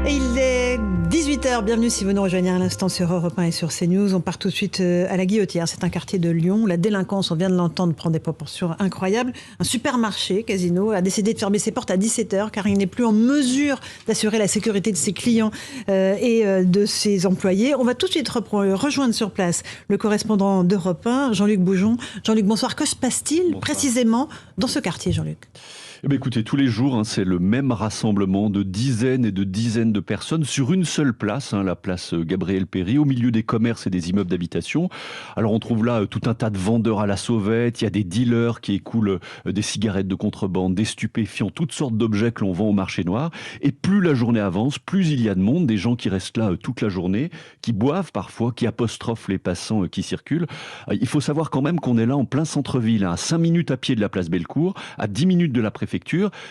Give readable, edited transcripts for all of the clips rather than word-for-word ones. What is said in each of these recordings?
Et il est 18h, bienvenue si vous nous rejoignez à l'instant sur Europe 1 et sur CNews. On part tout de suite à la Guillotière, c'est un quartier de Lyon. La délinquance, on vient de l'entendre, prend des proportions incroyables. Un supermarché, Casino, a décidé de fermer ses portes à 17h car il n'est plus en mesure d'assurer la sécurité de ses clients et de ses employés. On va tout de suite rejoindre sur place le correspondant d'Europe 1, Jean-Luc Boujon. Jean-Luc, bonsoir. Que se passe-t-il précisément dans ce quartier, Jean-Luc ? Eh bien, écoutez, tous les jours, c'est le même rassemblement de dizaines et de dizaines de personnes sur une seule place, la place Gabriel-Péri, au milieu des commerces et des immeubles d'habitation. Alors, on trouve là tout un tas de vendeurs à la sauvette, il y a des dealers qui écoulent des cigarettes de contrebande, des stupéfiants, toutes sortes d'objets que l'on vend au marché noir. Et plus la journée avance, plus il y a de monde, des gens qui restent là toute la journée, qui boivent parfois, qui apostrophent les passants qui circulent. Il faut savoir quand même qu'on est là en plein centre-ville, à 5 minutes à pied de la place Bellecour, à 10 minutes de la préfecture.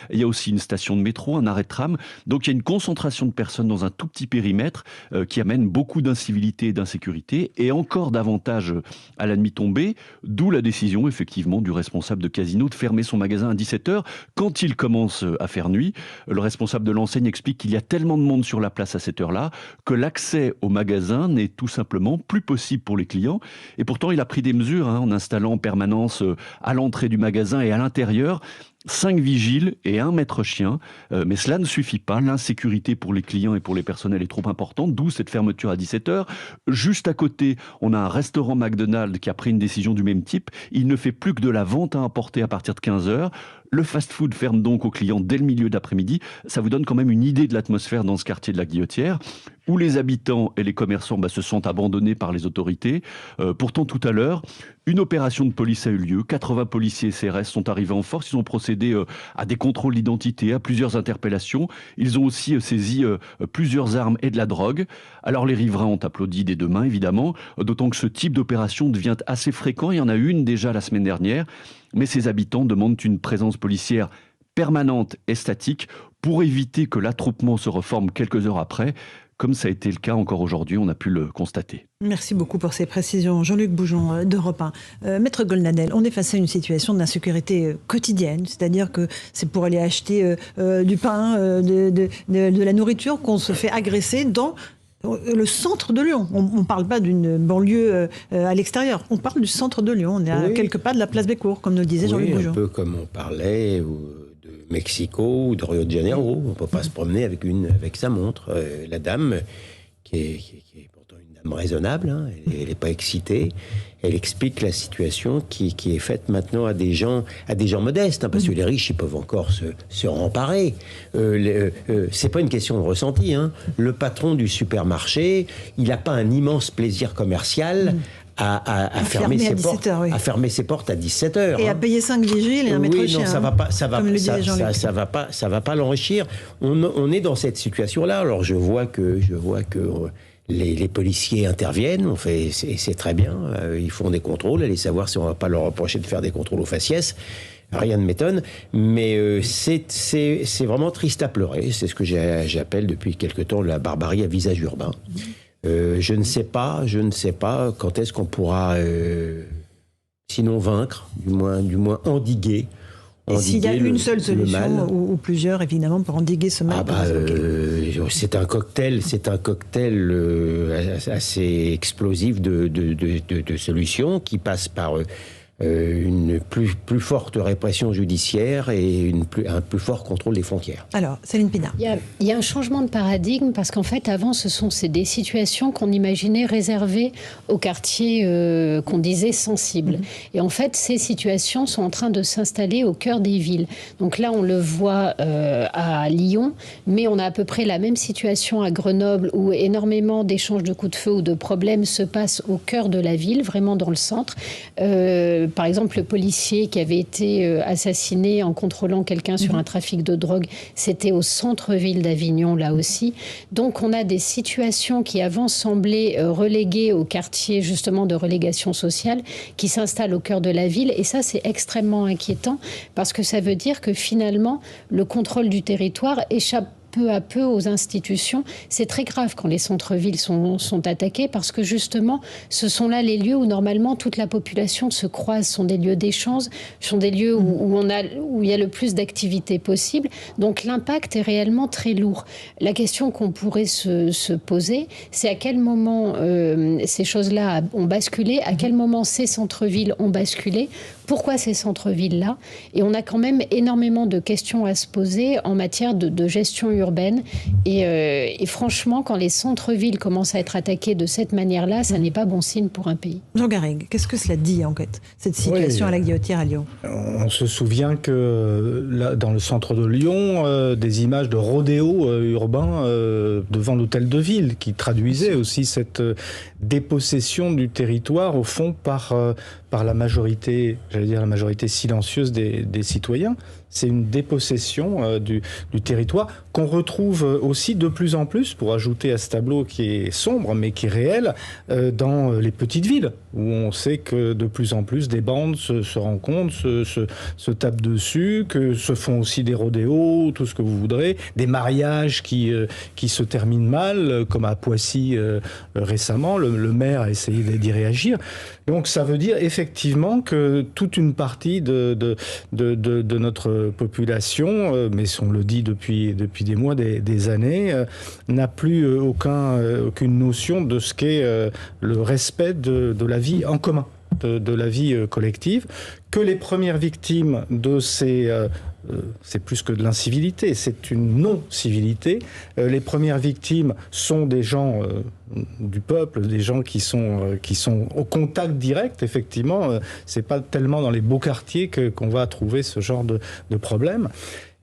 Il y a aussi une station de métro, un arrêt de tram. Donc il y a une concentration de personnes dans un tout petit périmètre qui amène beaucoup d'incivilité et d'insécurité et encore davantage à la nuit tombée, d'où la décision effectivement du responsable de Casino de fermer son magasin à 17h quand il commence à faire nuit. Le responsable de l'enseigne explique qu'il y a tellement de monde sur la place à cette heure-là que l'accès au magasin n'est tout simplement plus possible pour les clients. Et pourtant il a pris des mesures en installant en permanence à l'entrée du magasin et à l'intérieur 5 vigiles et 1 maître chien, mais cela ne suffit pas. L'insécurité pour les clients et pour les personnels est trop importante, d'où cette fermeture à 17h. Juste à côté, on a un restaurant McDonald's qui a pris une décision du même type. Il ne fait plus que de la vente à emporter à partir de 15h. Le fast-food ferme donc aux clients dès le milieu d'après-midi. Ça vous donne quand même une idée de l'atmosphère dans ce quartier de la Guillotière, où les habitants et les commerçants se sentent abandonnés par les autorités. Pourtant, tout à l'heure, une opération de police a eu lieu. 80 policiers et CRS sont arrivés en force. Ils ont procédé à des contrôles d'identité, à plusieurs interpellations. Ils ont aussi saisi plusieurs armes et de la drogue. Alors les riverains ont applaudi des deux mains, évidemment, d'autant que ce type d'opération devient assez fréquent. Il y en a eu une déjà la semaine dernière. Mais ces habitants demandent une présence policière permanente et statique pour éviter que l'attroupement se reforme quelques heures après, comme ça a été le cas encore aujourd'hui, on a pu le constater. Merci beaucoup pour ces précisions. Jean-Luc Boujon d'Europe 1. Maître Goldnadel, on est face à une situation d'insécurité quotidienne, c'est-à-dire que c'est pour aller acheter du pain, de la nourriture qu'on se fait agresser dans le centre de Lyon. On ne parle pas d'une banlieue à l'extérieur, on parle du centre de Lyon. On est à quelques pas de la place Bellecour, comme nous le disait Jean-Luc Boujon. Un peu comme on parlait de Mexico ou de Rio de Janeiro. On ne peut pas se promener avec sa montre. La dame, qui est pourtant une dame raisonnable, elle n'est pas excitée, elle explique la situation qui est faite maintenant à des gens modestes, parce que les riches, ils peuvent encore se remparer. C'est pas une question de ressenti. Le patron du supermarché, il n'a pas un immense plaisir commercial à fermer ses portes à 17h. Et à payer 5 vigiles et un maître chien. Non, ça va pas l'enrichir. On est dans cette situation-là. Alors je vois que les policiers interviennent, c'est très bien. Ils font des contrôles. Allez savoir si on va pas leur reprocher de faire des contrôles aux faciès. Rien ne m'étonne, mais c'est vraiment triste à pleurer. C'est ce que j'appelle depuis quelque temps la barbarie à visage urbain. Je ne sais pas quand est-ce qu'on pourra, sinon vaincre, du moins endiguer. Et s'il y a une seule solution, ou plusieurs, évidemment, pour endiguer ce mal. C'est un cocktail assez explosif de solutions qui passe par une plus forte répression judiciaire et un plus fort contrôle des frontières. Alors, Céline Pina. Il y a un changement de paradigme parce qu'en fait, avant, c'est des situations qu'on imaginait réservées aux quartiers qu'on disait sensibles. Et en fait, ces situations sont en train de s'installer au cœur des villes. Donc là, on le voit à Lyon, mais on a à peu près la même situation à Grenoble où énormément d'échanges de coups de feu ou de problèmes se passent au cœur de la ville, vraiment dans le centre. Par exemple, le policier qui avait été assassiné en contrôlant quelqu'un sur un trafic de drogue, c'était au centre-ville d'Avignon, là aussi. Donc, on a des situations qui avant semblaient reléguées au quartier, justement, de relégation sociale, qui s'installent au cœur de la ville. Et ça, c'est extrêmement inquiétant parce que ça veut dire que finalement, le contrôle du territoire échappe peu à peu aux institutions. C'est très grave quand les centres-villes sont attaqués parce que justement, ce sont là les lieux où normalement toute la population se croise, sont des lieux d'échange, sont des lieux où il y a le plus d'activités possibles. Donc l'impact est réellement très lourd. La question qu'on pourrait se poser, c'est à quel moment ces choses-là ont basculé, à quel moment ces centres-villes ont basculé, pourquoi ces centres-villes-là. Et on a quand même énormément de questions à se poser en matière de gestion urbaine. Et franchement, quand les centres-villes commencent à être attaqués de cette manière-là, ça n'est pas bon signe pour un pays. Jean Garrigue, qu'est-ce que cela dit en fait, cette situation à la Guillotière à Lyon? On se souvient que là, dans le centre de Lyon, des images de rodéo urbain devant l'hôtel de ville qui traduisaient aussi cette dépossession du territoire au fond par la majorité, j'allais dire la majorité silencieuse des citoyens. C'est une dépossession du territoire qu'on retrouve aussi de plus en plus, pour ajouter à ce tableau qui est sombre mais qui est réel, dans les petites villes, où on sait que de plus en plus des bandes se rencontrent, se tapent dessus, que se font aussi des rodéos, tout ce que vous voudrez, des mariages qui se terminent mal, comme à Poissy récemment. Le maire a essayé d'y réagir. Donc ça veut dire effectivement que toute une partie de notre population, mais on le dit depuis des mois, des années, n'a plus aucune notion de ce qu'est le respect de la vie en commun, de la vie collective, que les premières victimes de ces... c'est plus que de l'incivilité, c'est une non-civilité. Les premières victimes sont des gens du peuple, des gens qui sont au contact direct, effectivement. C'est pas tellement dans les beaux quartiers qu'on va trouver ce genre de problème.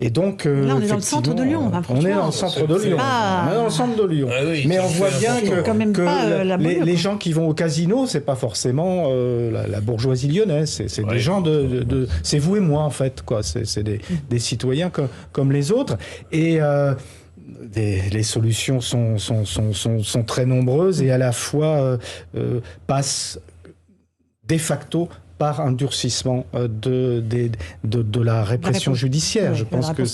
Et donc, là, on est dans le centre de Lyon. On est dans le centre de Lyon. On est dans le centre de Lyon. Ah oui, mais on voit bien que les gens qui vont au casino, c'est pas forcément la bourgeoisie lyonnaise. C'est des gens c'est vous et moi, en fait, quoi. C'est des citoyens comme les autres. Et les solutions sont très nombreuses et à la fois passent de facto par un durcissement de la répression judiciaire. Je pense que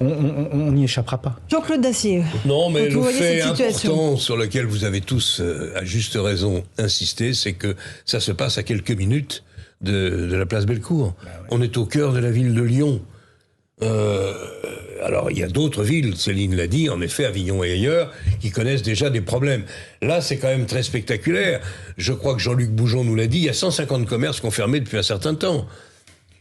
on n'y échappera pas. Jean-Claude Dacier. Non, mais le fait important sur lequel vous avez tous, à juste raison, insisté, c'est que ça se passe à quelques minutes de la place Bellecour. Ben ouais. On est au cœur de la ville de Lyon. Alors, il y a d'autres villes, Céline l'a dit, en effet, Avignon et ailleurs, qui connaissent déjà des problèmes. Là, c'est quand même très spectaculaire. Je crois que Jean-Luc Bougeon nous l'a dit, il y a 150 commerces qui ont fermé depuis un certain temps.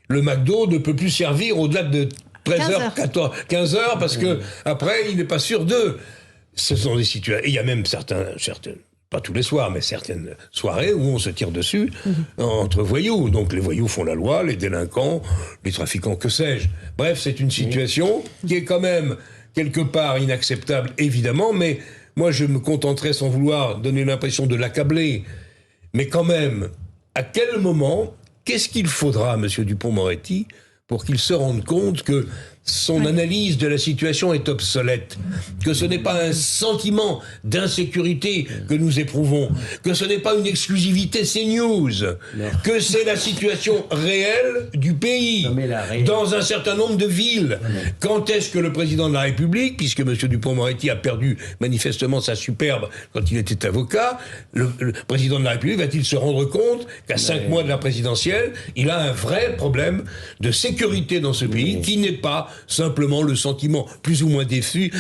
Le McDo ne peut plus servir au-delà de 13h, 14, 15h, parce que après, il n'est pas sûr d'eux. Ce sont des situations... Et il y a même certaines, pas tous les soirs, mais certaines soirées où on se tire dessus entre voyous. Donc les voyous font la loi, les délinquants, les trafiquants, que sais-je. Bref, c'est une situation qui est quand même quelque part inacceptable, évidemment, mais moi je me contenterais, sans vouloir donner l'impression de l'accabler, mais quand même, à quel moment, qu'est-ce qu'il faudra, monsieur Dupond-Moretti, pour qu'il se rende compte que son analyse de la situation est obsolète, que ce n'est pas un sentiment d'insécurité que nous éprouvons, que ce n'est pas une exclusivité CNews, que c'est la situation réelle du pays, dans un certain nombre de villes. Quand est-ce que le président de la République, puisque M. Dupond-Moretti a perdu manifestement sa superbe quand il était avocat, le président de la République va-t-il se rendre compte qu'à 5 mois de la présidentielle, il a un vrai problème de sécurité dans ce pays qui n'est pas simplement le sentiment plus ou moins diffus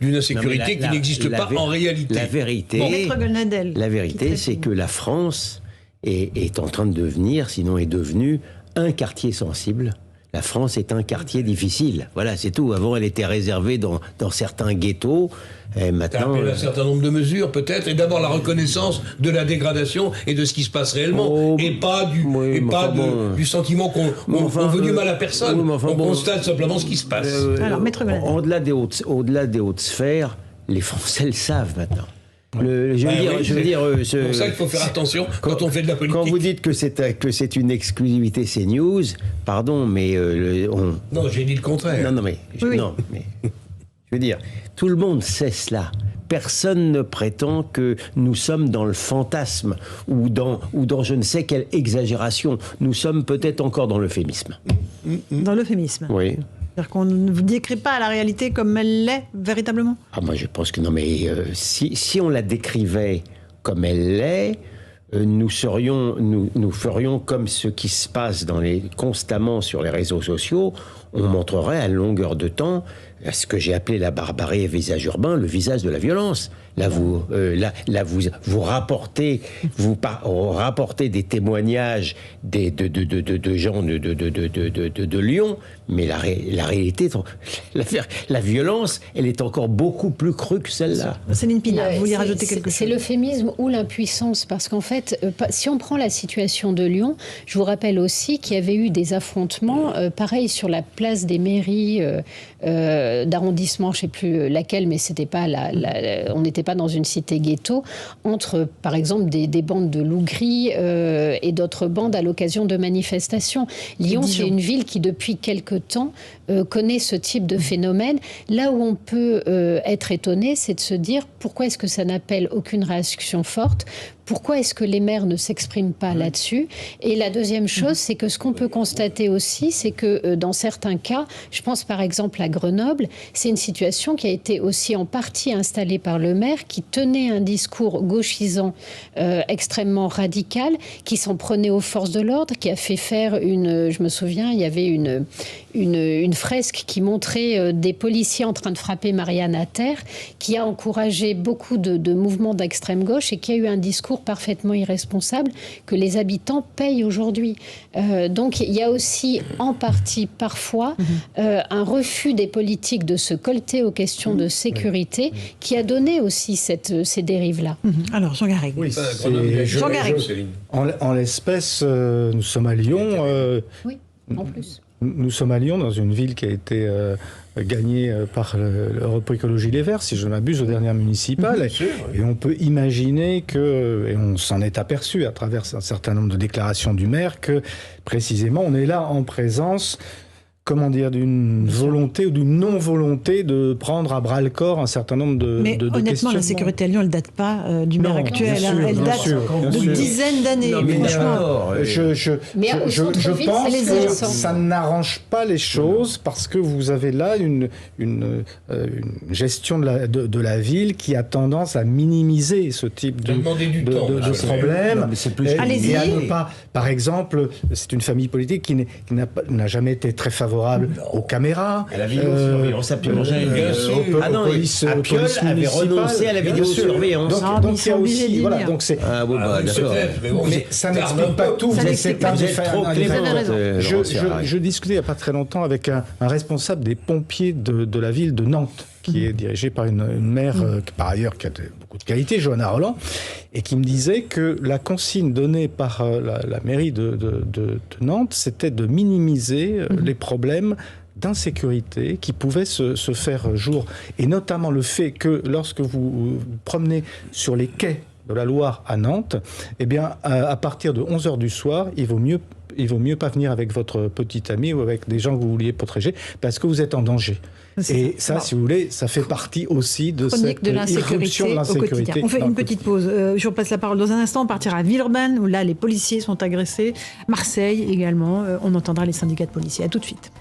d'une insécurité qui n'existe pas en réalité. La vérité, c'est que la France est en train de devenir, sinon est devenue, un quartier sensible. La France est un quartier difficile. Voilà, c'est tout. Avant, elle était réservée dans certains ghettos. Et maintenant, un certain nombre de mesures, peut-être, et d'abord la reconnaissance de la dégradation et de ce qui se passe réellement, et pas du sentiment qu'on veut du mal à personne. On constate simplement ce qui se passe. Alors, Maître Grenadel. Au-delà des hautes sphères, les Français le savent maintenant. C'est pour ça qu'il faut faire attention quand on fait de la politique. Quand vous dites que c'est une exclusivité CNews, pardon, mais non, j'ai dit le contraire. Non, mais je veux dire, tout le monde sait cela. Personne ne prétend que nous sommes dans le fantasme ou dans je ne sais quelle exagération. Nous sommes peut-être encore dans l'euphémisme. Dans l'euphémisme. Oui. C'est-à-dire qu'on ne vous décrit pas la réalité comme elle l'est véritablement? Moi je pense que non, mais si on la décrivait comme elle l'est, nous ferions comme ce qui se passe constamment sur les réseaux sociaux. On montrerait à longueur de temps ce que j'ai appelé la barbarie et visage urbain, le visage de la violence. Là, vous rapportez des témoignages de gens de Lyon, mais la réalité, la violence, elle est encore beaucoup plus crue que celle-là. Céline Pina, vous vouliez rajouter quelque chose? C'est l'euphémisme ou l'impuissance, parce qu'en fait, si on prend la situation de Lyon, je vous rappelle aussi qu'il y avait eu des affrontements, pareil sur la place des mairies d'arrondissement, je ne sais plus laquelle, mais c'était pas on n'était pas dans une cité ghetto, entre par exemple des bandes de loups gris et d'autres bandes à l'occasion de manifestations. Lyon, c'est une ville qui depuis quelque temps connaît ce type de phénomène. Là où on peut être étonné, c'est de se dire pourquoi est-ce que ça n'appelle aucune réaction forte? Pourquoi est-ce que les maires ne s'expriment pas là-dessus? Et la deuxième chose, c'est que ce qu'on peut constater aussi, c'est que dans certains cas, je pense par exemple à Grenoble, c'est une situation qui a été aussi en partie installée par le maire, qui tenait un discours gauchisant extrêmement radical, qui s'en prenait aux forces de l'ordre, qui a fait faire je me souviens, il y avait une fresque qui montrait des policiers en train de frapper Marianne à terre, qui a encouragé beaucoup de mouvements d'extrême gauche et qui a eu un discours parfaitement irresponsable que les habitants payent aujourd'hui. Donc il y a aussi en partie parfois un refus des politiques de se colter aux questions de sécurité qui a donné aussi ces dérives-là. Alors Jean Garrigue. Oui, en l'espèce, nous sommes à Lyon. Oui, en plus. Nous sommes à Lyon, dans une ville qui a été gagnée par l'Europe Écologie Les Verts, si je ne m'abuse, aux dernières municipales. Et on peut imaginer et on s'en est aperçu à travers un certain nombre de déclarations du maire, que précisément on est là en présence, d'une volonté ou d'une non-volonté de prendre à bras-le-corps un certain nombre de questions. Mais honnêtement, la sécurité à Lyon, elle ne date pas du maire actuel. Elle date de dizaines d'années. Je pense que ça n'arrange pas les choses, parce que vous avez là une gestion de la ville qui a tendance à minimiser ce type de problème. Et à ne pas, par exemple, c'est une famille politique qui n'a jamais été très favorable aux caméras, à la vidéosurveillance, police avait renoncé à la vidéosurveillance. Donc il y a aussi, mais ça n'explique pas tout. Je discutais il n'y a pas très longtemps avec un responsable des pompiers de la ville de Nantes, qui est dirigée par une maire, par ailleurs, qui a beaucoup de qualité, Johanna Roland, et qui me disait que la consigne donnée par la mairie de Nantes, c'était de minimiser les problèmes d'insécurité qui pouvaient se faire jour. Et notamment le fait que lorsque vous promenez sur les quais de la Loire à Nantes, eh bien, à partir de 11h du soir, il vaut mieux pas venir avec votre petit ami ou avec des gens que vous vouliez protéger, parce que vous êtes en danger. Et ça, si vous voulez, ça fait partie aussi de cette irruption de l'insécurité. On fait une petite pause. Je vous passe la parole dans un instant. On partira à Villeurbanne, où là, les policiers sont agressés. Marseille également. On entendra les syndicats de policiers. À tout de suite.